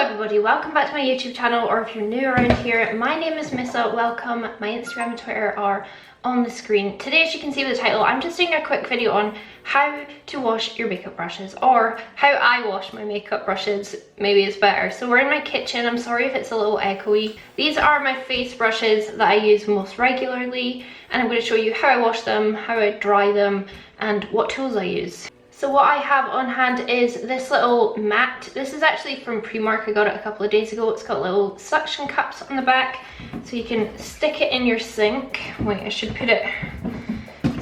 everybody, welcome back to my YouTube channel, or if you're new around here, my name is Missa. Welcome. My Instagram and Twitter are on the screen. Today, as you can see with the title, I'm just doing a quick video on how to wash your makeup brushes, or how I wash my makeup brushes, maybe it's better. So we're in my kitchen. I'm sorry if it's a little echoey. These are my face brushes that I use most regularly, and I'm going to show you how I wash them, how I dry them, and what tools I use. So what I have on hand is this little mat. This is actually from Primark. I got it a couple of days ago. It's got little suction cups on the back, so you can stick it in your sink. Wait, I should put it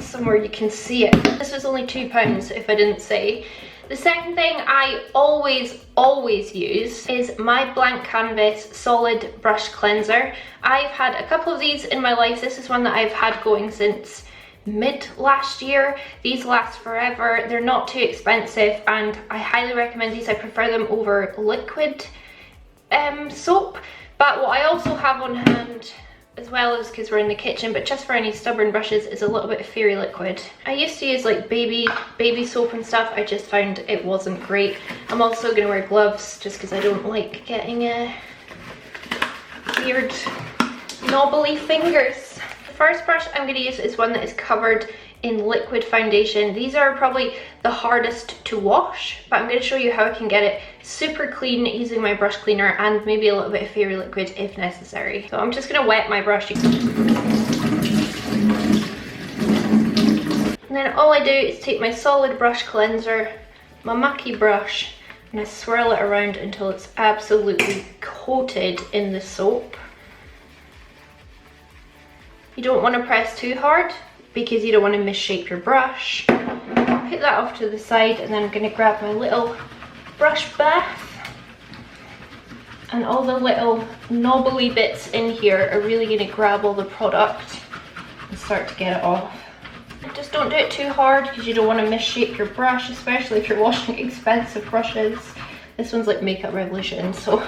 somewhere you can see it. This was only £2 if I didn't say. The second thing I always use is my blank canvas solid brush cleanser. I've had a couple of these in my life. This is one that I've had going since mid last year. These last forever. They're not too expensive, and I highly recommend these. I prefer them over liquid soap. But what I also have on hand, as well as because we're in the kitchen, but just for any stubborn brushes, is a little bit of fairy liquid. I used to use like baby soap and stuff. I just found it wasn't great. I'm also going to wear gloves just because I don't like getting weird knobbly fingers. The first brush I'm going to use is one that is covered in liquid foundation. These are probably the hardest to wash, but I'm going to show you how I can get it super clean using my brush cleaner and maybe a little bit of fairy liquid if necessary. So I'm just going to wet my brush. And then all I do is take my solid brush cleanser, my mucky brush, and I swirl it around until it's absolutely coated in the soap. You don't want to press too hard because you don't want to misshape your brush. Put that off to the side, and then I'm going to grab my little brush bath. And all the little knobbly bits in here are really going to grab all the product and start to get it off. Just don't do it too hard because you don't want to misshape your brush, especially if you're washing expensive brushes. This one's like Makeup Revolution, so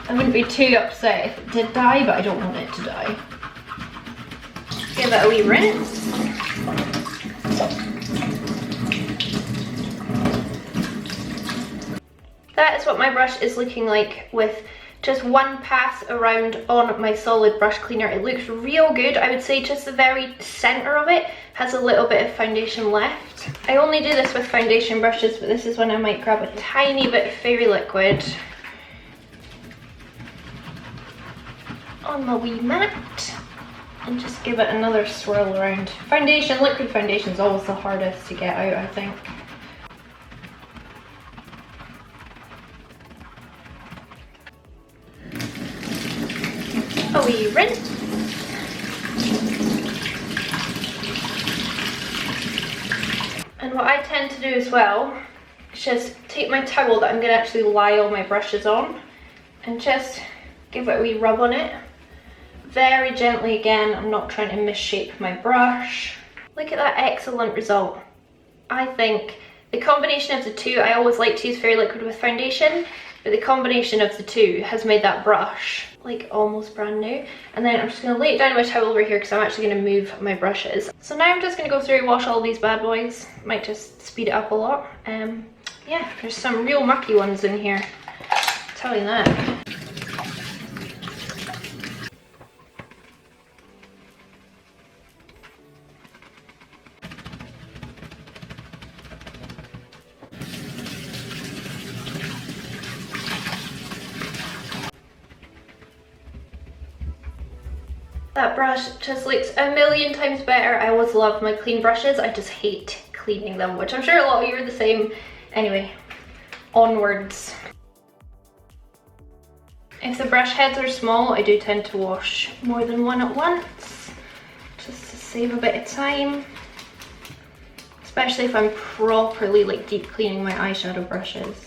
I wouldn't be too upset if it did die, but I don't want it to die. Give it a wee rinse. That is what my brush is looking like with just one pass around on my solid brush cleaner. It looks real good. I would say just the very center of it has a little bit of foundation left. I only do this with foundation brushes, but this is when I might grab a tiny bit of fairy liquid on my wee mat and just give it another swirl around. Foundation, liquid foundation is always the hardest to get out, I think. A wee rinse. And what I tend to do as well is just take my towel that I'm going to actually lie all my brushes on and just give it a wee rub on it. Very gently again. I'm not trying to misshape my brush. Look at that excellent result. I think the combination of the two, I always like to use fairy liquid with foundation, but the combination of the two has made that brush like almost brand new. And then I'm just going to lay it down on my towel over here because I'm actually going to move my brushes. So now I'm just going to go through and wash all these bad boys. Might just speed it up a lot. Yeah, there's some real mucky ones in here, I'll tell you that. That brush just looks a million times better. I always love my clean brushes. I just hate cleaning them, which I'm sure a lot of you are the same. Anyway, onwards. If the brush heads are small, I do tend to wash more than one at once, just to save a bit of time. Especially if I'm properly like deep cleaning my eyeshadow brushes.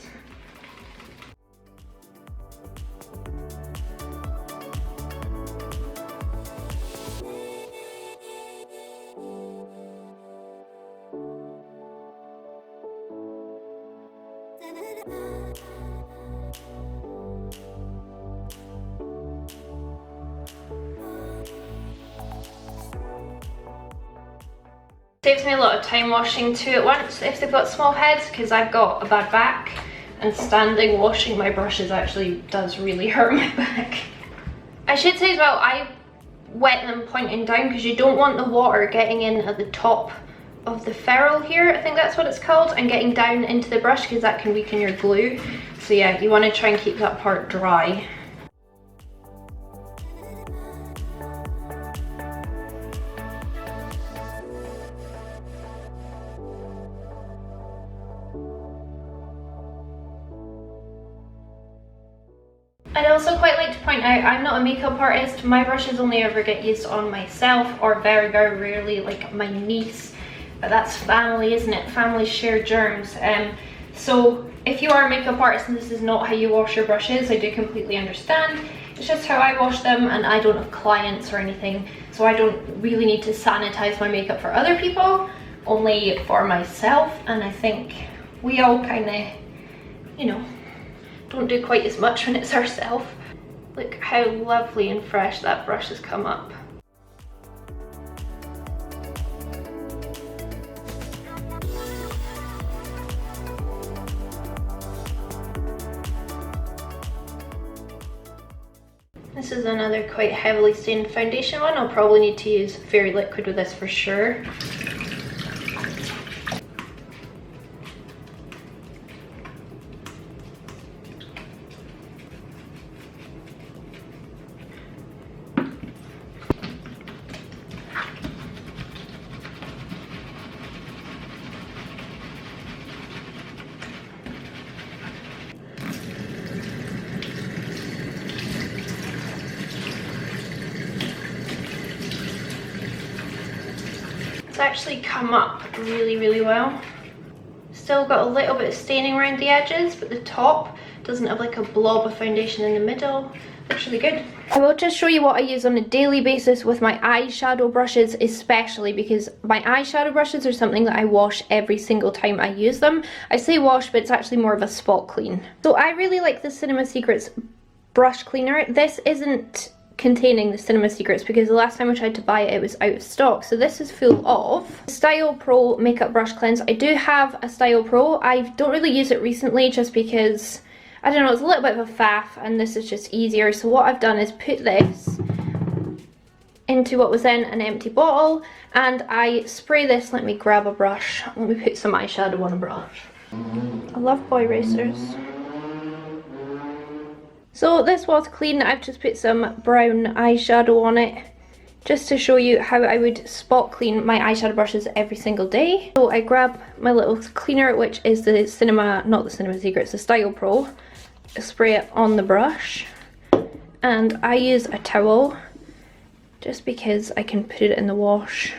Saves me a lot of time washing two at once if they've got small heads, because I've got a bad back and standing washing my brushes actually does really hurt my back. I should say as well, I wet them pointing down because you don't want the water getting in at the top of the ferrule here, I think that's what it's called, and getting down into the brush because that can weaken your glue. So yeah, you want to try and keep that part dry. I'd also quite like to point out, I'm not a makeup artist. My brushes only ever get used on myself, or very, very rarely like my niece. But that's family, isn't it? Family share germs. So if you are a makeup artist and this is not how you wash your brushes, I do completely understand. It's just how I wash them, and I don't have clients or anything, so I don't really need to sanitize my makeup for other people, only for myself. And I think we all kind of, you know, don't do quite as much when it's ourselves. Look how lovely and fresh that brush has come up. This is another quite heavily stained foundation one. I'll probably need to use Fairy Liquid with this for sure. It's actually come up really, really well. Still got a little bit of staining around the edges, but the top doesn't have like a blob of foundation in the middle. Looks really good. I will just show you what I use on a daily basis with my eyeshadow brushes, especially because my eyeshadow brushes are something that I wash every single time I use them. I say wash, but it's actually more of a spot clean. So I really like the Cinema Secrets brush cleaner. This isn't containing the Cinema Secrets because the last time I tried to buy it, it was out of stock. So this is full of Style Pro Makeup Brush Cleanse. I do have a Style Pro. I don't really use it recently just because, I don't know, it's a little bit of a faff and this is just easier. So what I've done is put this into what was then an empty bottle and I spray this. Let me grab a brush. Let me put some eyeshadow on a brush. I love boy erasers. So this was clean. I've just put some brown eyeshadow on it just to show you how I would spot clean my eyeshadow brushes every single day. So I grab my little cleaner, which is the not the Cinema Secrets, the Style Pro. Spray it on the brush and I use a towel just because I can put it in the wash.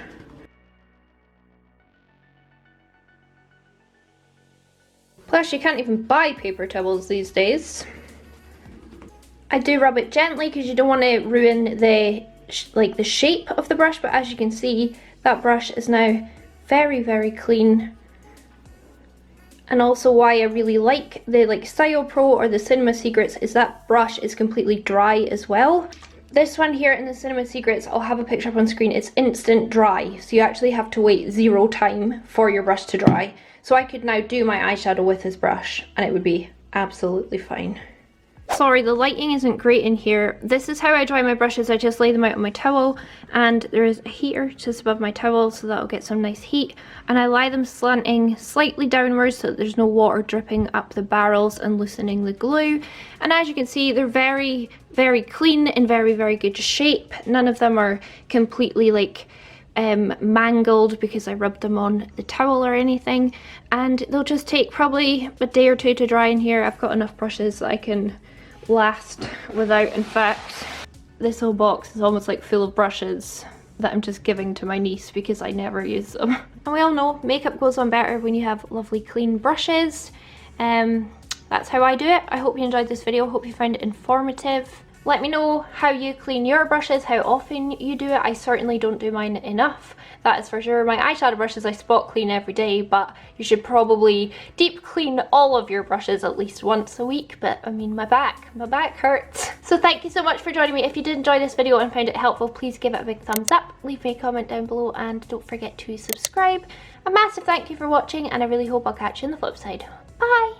Plus you can't even buy paper towels these days. I do rub it gently because you don't want to ruin the shape of the brush, but as you can see, that brush is now very, very clean. And also why I really like the Style Pro or the Cinema Secrets is that brush is completely dry as well. This one here in the Cinema Secrets, I'll have a picture up on screen, it's instant dry, so you actually have to wait 0 time for your brush to dry. So I could now do my eyeshadow with this brush and it would be absolutely fine. Sorry, the lighting isn't great in here. This is how I dry my brushes. I just lay them out on my towel and there is a heater just above my towel so that'll get some nice heat, and I lie them slanting slightly downwards so that there's no water dripping up the barrels and loosening the glue. And as you can see, they're very, very clean and very, very good shape. None of them are completely mangled because I rubbed them on the towel or anything, and they'll just take probably a day or two to dry in here. I've got enough brushes that I can last without. In fact, this whole box is almost like full of brushes that I'm just giving to my niece because I never use them. And we all know makeup goes on better when you have lovely clean brushes. That's how I do it. I hope you enjoyed this video. Hope you found it informative. Let me know how you clean your brushes, how often you do it. I certainly don't do mine enough, that is for sure. My eyeshadow brushes I spot clean every day, but you should probably deep clean all of your brushes at least once a week. But I mean, my back hurts. So thank you so much for joining me. If you did enjoy this video and found it helpful, please give it a big thumbs up, leave me a comment down below, and don't forget to subscribe. A massive thank you for watching, and I really hope I'll catch you on the flip side. Bye!